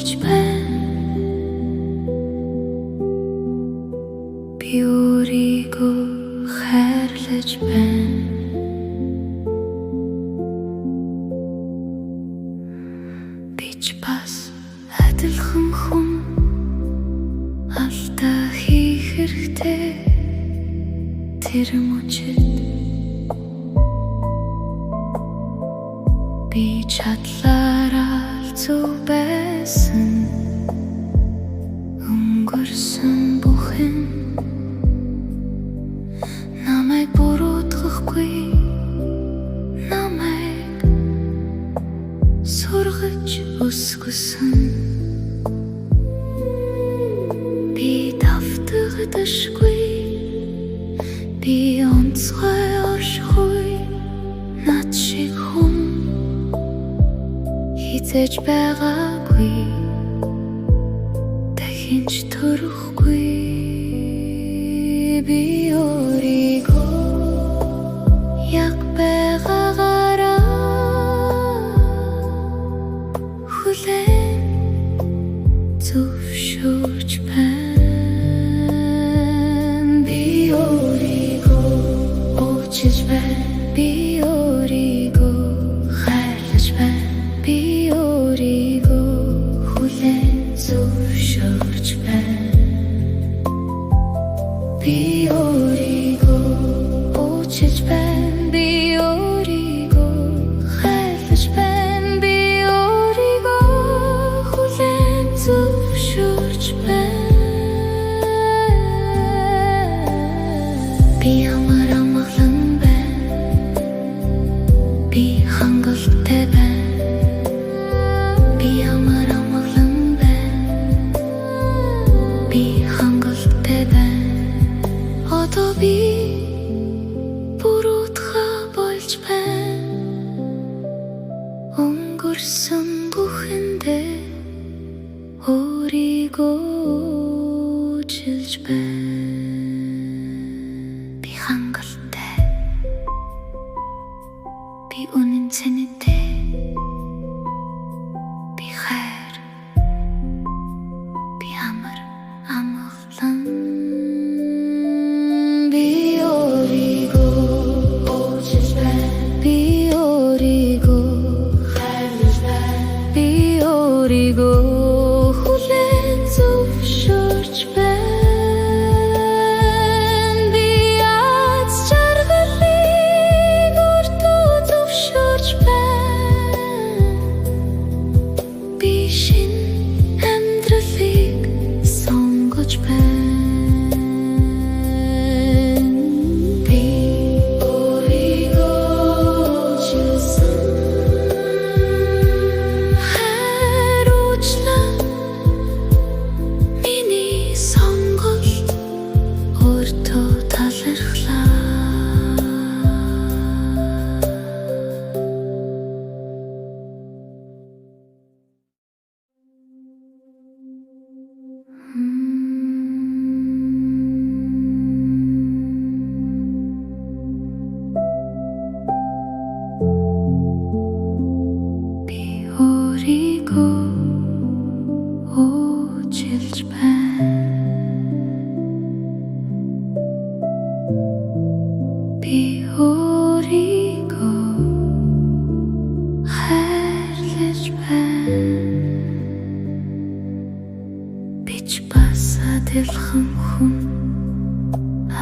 уужилж байна. Би өөрийгөө хайрлаж байна. Би ч бас адилхан хүн алдаа хийх хэрэгтэй. Тэр мөчид би чадлаараа зөв байсан. Өнгөрсөн бүхэн намайг буруутгахгүй, намайг сургаж өсгөсөн. Би давтагдашгүй, би онцгой оршихгүй. Над шиг хүн хизээж байгаагүй, дахин ч төрөхгүй. Би өөрийгөө яг байгаагаараа хүлээн зөвшөөрч байна. Би өөрийгөө уужилж байна. Би өөрийгөө хайрлаж байна. Би өөрийгөө хүлээн зөвшөөрч байна. Би өөрийгөө уужилж байна. Би өөрийгөө хайрлаж байна. Би өөрийгөө хүлээн зөвшөөрч байна. Би ямар амгалан байна. Би хангалттай байна. Би ямар амгалан байна. Би хангалттай байна. Одоо би буруутга болж байна. Өнгөрсөн бүхэндээ өөрийгөө уужилж байна. Би хангалттай. Би үнэн цэнэтэй. Би хайр. Би амар амгалан. Би өөрийгөө уужилж байна. Би өөрийгөө хайрлаж байна. Би өөрийгөө хүлээн зөвшөөрч байна. Би аз жаргалыг өртөө зөвшөөрч байна. Би шинэ амьдралыг сонгож байна. Би өөрийгөө уужилсан. Хайруулчлаа миний сонголт өөртөө талархлаа. Би өөрийгөө уужилж байна. Би өөрийгөө хайрлаж байна. Би ч бас адилхан хүн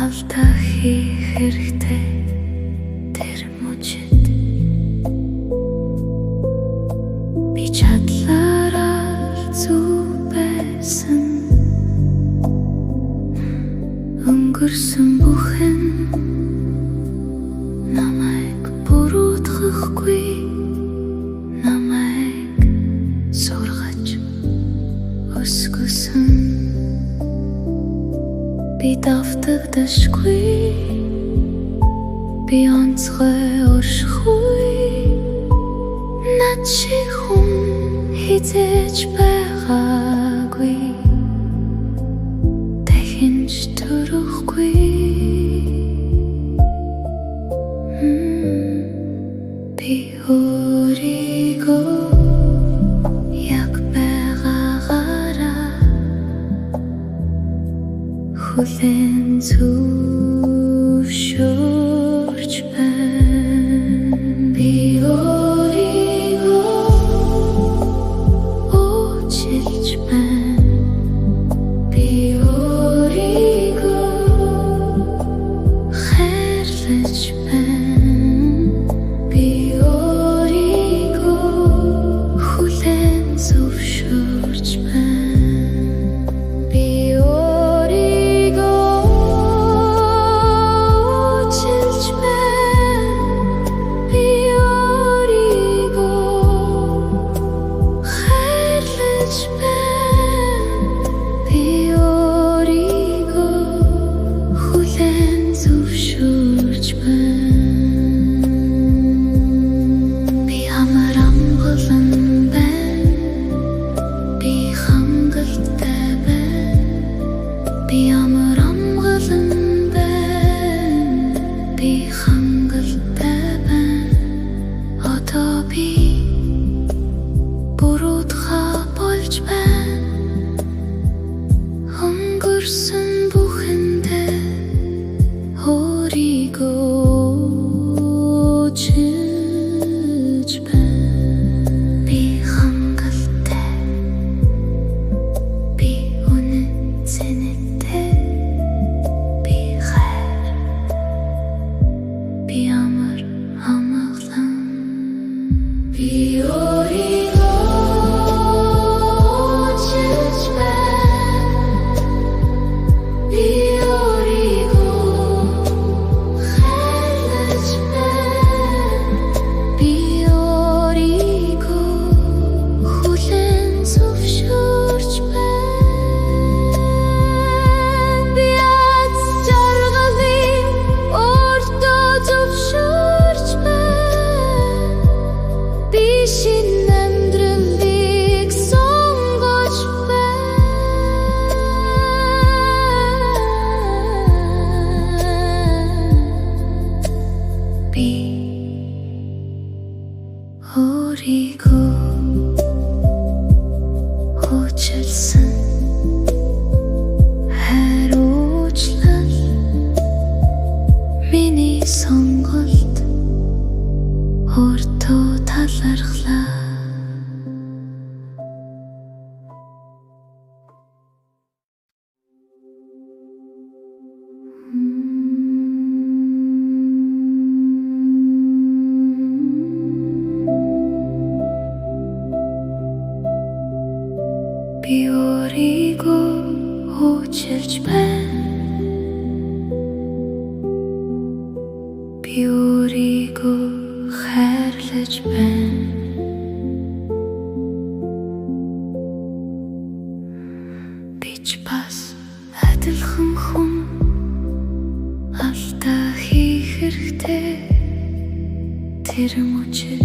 алдаа хийх хэрэгтэй. Тэр мөчид би чадлаараа зөв байсан. Өнгөрсөн бүхэн намайг буруутгахгүй, намайг сургаж өсгөсөн. Би давтагдашгүй, би онцгой оршихгүй. Над шиг хүн хизээж байгаагүй, дахин ч төрөхгүй. Би өөрийгөө яг байгаа хүлээн зөвшөөрч байна. Би өөрийгөө уучлж байна. Би өөрийгөө хайрлаж байна. Би өөрийгөө хүлээн зөвшөөрч байна. Би өөрийгөө уучлж байна. Би өөрийгөө хайрлаж байна. Би өөрийгөө хүлээн зөвшөөрч байна. Би амар амгалан байна. Би хангалттай байна. Би амар амгалан байна. Би хангалттай байна. Одоо би буруудхаа болж байна. Өнгөрсөн бүхэндээ өөрийгөө уучлж байна. Би хангалттай. Би үнэн цэнэтэй. Би хайр. Би амар амгалан. Би өөрийгөө уучлж байна. Би өөрийгөө хайрлаж байна. Би өөрийгөө хүлээн зөвшөөрч байна. Би аз жаргалыг өөртөө зөвшөөрч байна. Би шинэ амьдралыг сонгож байна. Би өөрийгөө уучлсан. Хариуцлал миний сонголт өөртөө талархлаа. Би өөрийгөө уучлж байна. Би өөрийгөө хайрлаж байна. Би ч бас адилхан хүн. Алдаа хийх хэрэгтэй. Тэр мөчид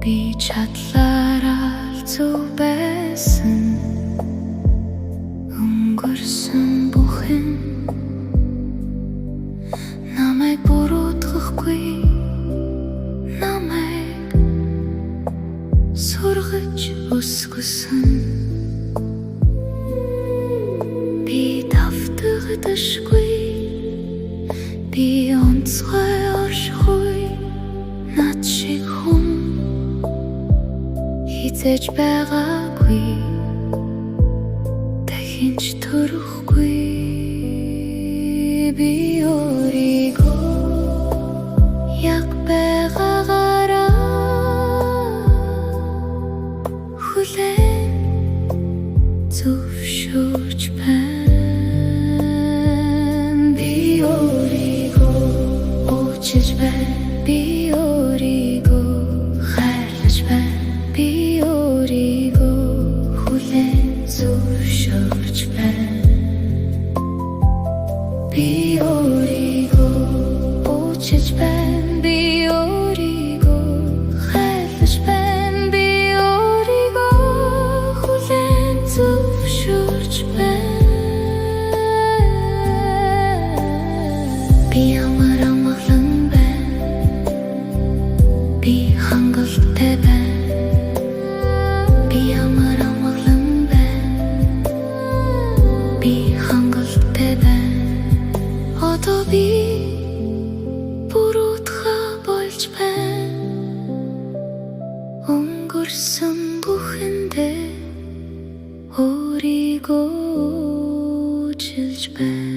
би чадлаараа л зөв байсан. Өнгөрсөн бүхэн намайг буруудахгүй. Намайг сургаж өсгсөн. Би давтагдашгүй. Би онцгой оршихгүй. Над шиг хүн хизээж байгаагүй. Дахин ч төрөхгүй. Би өөрийгөө яг байгаагаараа хүлээн зөвшөөрч байна. Би өөрийгөө уучлж байна. Би өөрийгөө хайрлаж байна. Би өөрийгөө хүлээн зөвшөөрч байна. Би өөрийгөө уучлж байна. Би өөрийгөө хайрлаж байна. Би өөрийгөө хүлээн зөвшөөрч байна. Би амар амгалан байна. Би хангалттай байна. Би амар амгалан байна. хүрсэн бүхэндээ өөрийгөө уучлж байна.